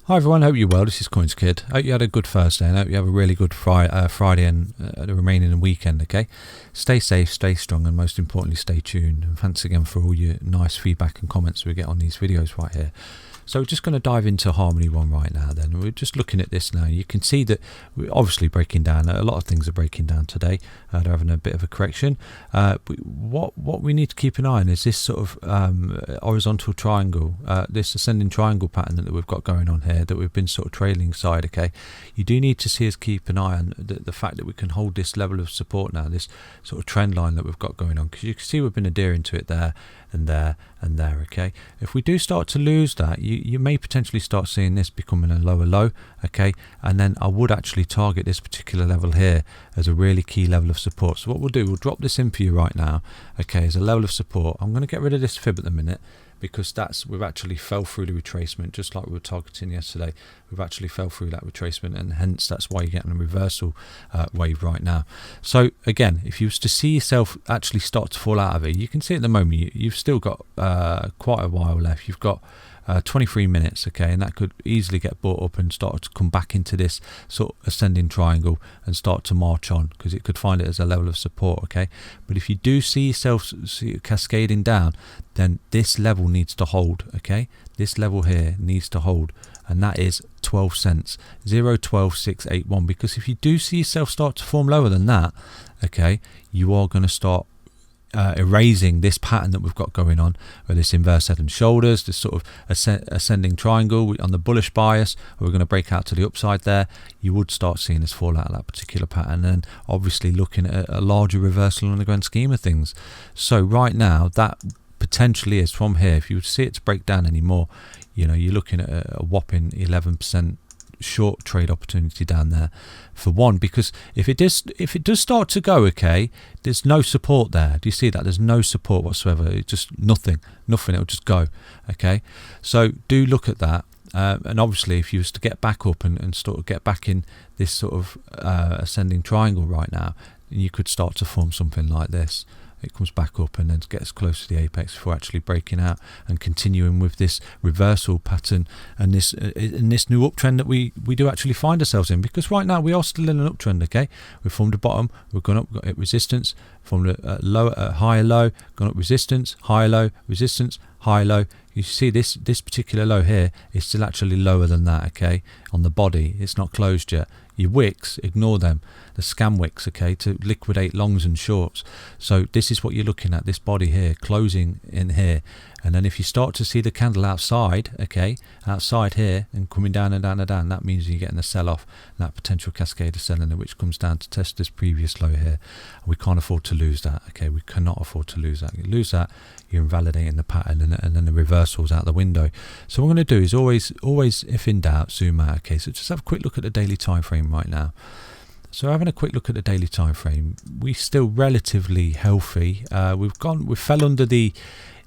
Hi everyone, hope you're well. This is CoinsKid. Hope you had a good Thursday and hope you have a really good Friday and the remaining weekend, okay? Stay safe, stay strong, and most importantly, stay tuned. And thanks again for all your nice feedback and comments we get on these videos right here. So we're just going to dive into Harmony 1 right now then. We're just looking at this now. You can see that we're obviously breaking down. A lot of things are breaking down today. They're having a bit of a correction. What we need to keep an eye on is this sort of horizontal triangle, this ascending triangle pattern that we've got going on here, that we've been sort of trailing side, okay? You do need to see us keep an eye on the fact that we can hold this level of support now, this sort of trend line that we've got going on, because you can see we've been adhering to it there and there and there, okay? If we do start to lose that, you may potentially start seeing this becoming a lower low, okay? And then I would actually target this particular level here as a really key level of support. So what we'll do, we'll drop this in for you right now, okay, as a level of support. I'm going to get rid of this fib at the minute, because we've actually fell through the retracement, just like we were targeting yesterday. We've actually fell through that retracement, and hence that's why you're getting a reversal wave right now. So again, if you was to see yourself actually start to fall out of it, you can see at the moment you've still got quite a while left. You've got 23 minutes, okay, and that could easily get brought up and start to come back into this sort of ascending triangle and start to march on, because it could find it as a level of support, okay? But if you do see yourself cascading down, then this level needs to hold, okay? This level here needs to hold, and that is 12 cents, 0.12681, because if you do see yourself start to form lower than that, okay, you are going to start erasing this pattern that we've got going on, with this inverse head and shoulders, this sort of ascending triangle on the bullish bias. We're going to break out to the upside there. You would start seeing us fall out of that particular pattern, and obviously looking at a larger reversal in the grand scheme of things. So right now, that potentially is from here. If you would see it to break down anymore, you know, you're looking at a whopping 11% short trade opportunity down there for one, because if it does start to go, okay, there's no support there. Do you see that? There's no support whatsoever. It's just nothing, it'll just go, okay? So do look at that. And obviously if you was to get back up and sort of get back in this sort of ascending triangle right now, you could start to form something like this. It comes back up and then gets close to the apex before actually breaking out and continuing with this reversal pattern and this new uptrend that we do actually find ourselves in. Because right now we are still in an uptrend, okay? We've formed a bottom, we've gone up, got hit resistance, formed a higher low, gone up resistance, higher low, resistance, higher low. You see this particular low here is still actually lower than that, okay? On the body, it's not closed yet. Your wicks, ignore them, the scam wicks, okay, to liquidate longs and shorts. So this is what you're looking at, this body here closing in here, and then if you start to see the candle outside, okay, outside here and coming down and down and down, that means you're getting a sell-off, that potential cascade of selling, which comes down to test this previous low here. And we can't afford to lose that, okay? We cannot afford to lose that. You lose that, you're invalidating the pattern, and then the reversal's out the window. So what I'm going to do is always, if in doubt, zoom out, okay? So just have a quick look at the daily time frame right now. So having a quick look at the daily time frame, we're still relatively healthy. We fell under the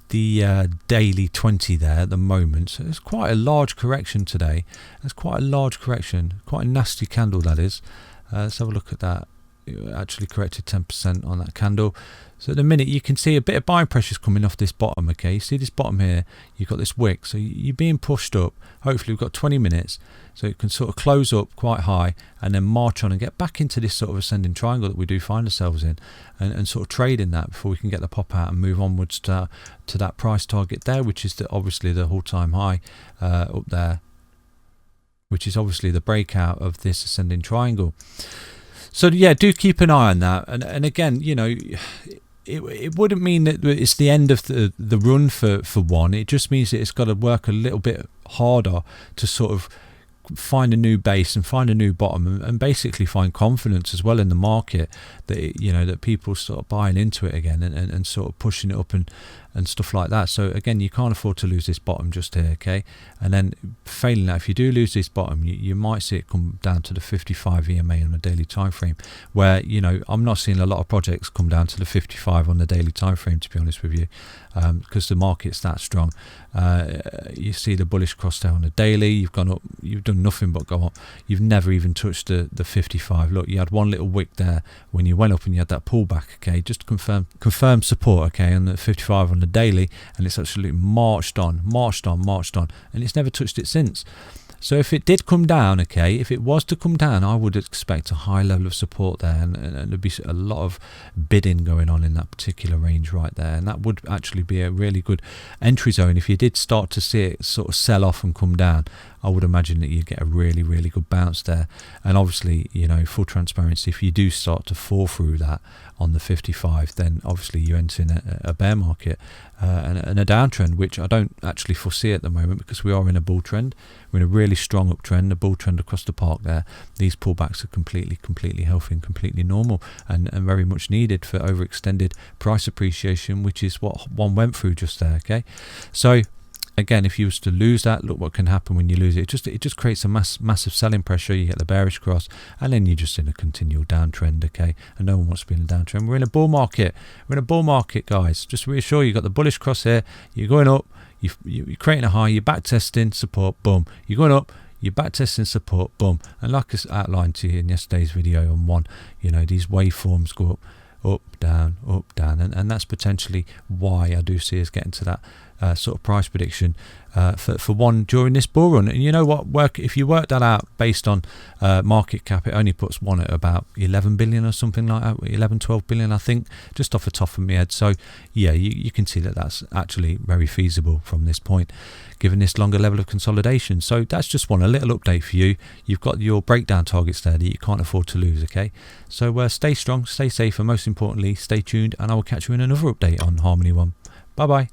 daily 20 there at the moment, so it's quite a large correction today. It's quite a large correction, quite a nasty candle that is. Let's have a look at that. It actually corrected 10% on that candle. So at the minute you can see a bit of buying pressure coming off this bottom, okay? You see this bottom here, you've got this wick, so you're being pushed up. Hopefully we've got 20 minutes, so it can sort of close up quite high and then march on and get back into this sort of ascending triangle that we do find ourselves in, and sort of trade in that before we can get the pop out and move onwards to that price target there, which is obviously the all-time high up there, which is obviously the breakout of this ascending triangle. So yeah, do keep an eye on that, and again, you know, it wouldn't mean that it's the end of the run for one. It just means that it's got to work a little bit harder to sort of find a new base and find a new bottom, and basically find confidence as well in the market that that people start buying into it again and sort of pushing it up and stuff like that. So again, you can't afford to lose this bottom just here, okay? And then failing that, if you do lose this bottom, you might see it come down to the 55 EMA on a daily time frame, where I'm not seeing a lot of projects come down to the 55 on the daily time frame, to be honest with you, because the market's that strong. You see the bullish cross there on the daily, you've gone up, you've done nothing but go up, you've never even touched the 55. Look, you had one little wick there when you went up and you had that pullback, okay? Just confirm support, okay, on the 55 on the daily, and it's absolutely marched on, and it's never touched it since. So if it did come down, okay, if it was to come down, I would expect a high level of support there, and there'd be a lot of bidding going on in that particular range right there, and that would actually be a really good entry zone. If you did start to see it sort of sell off and come down, I would imagine that you'd get a really, really good bounce there. And obviously, you know, full transparency, if you do start to fall through that on the 55, then obviously you enter in a bear market and a downtrend, which I don't actually foresee at the moment, because we are in a bull trend. We're in a really strong uptrend, a bull trend across the park there. These pullbacks are completely healthy and completely normal, and very much needed for overextended price appreciation, which is what one went through just there. Okay, so again, if you was to lose that, look what can happen when you lose it. It just creates a massive selling pressure. You get the bearish cross, and then you're just in a continual downtrend, okay? And no one wants to be in a downtrend. We're in a bull market. We're in a bull market, guys. Just to reassure you, got the bullish cross here. You're going up. You're creating a high. You're back testing support. Boom. You're going up. You're back testing support. Boom. And like I outlined to you in yesterday's video on one, you know, these waveforms go up, down, and that's potentially why I do see us getting to that sort of price prediction for one during this bull run. And you know what, if you work that out based on market cap, it only puts one at about 11 billion or something like that, 11-12 billion I think, just off the top of my head. So yeah, you can see that that's actually very feasible from this point, given this longer level of consolidation. So that's just a little update for you. You've got your breakdown targets there that you can't afford to lose, okay? So stay strong, stay safe, and most importantly, stay tuned, and I will catch you in another update on Harmony One. Bye bye.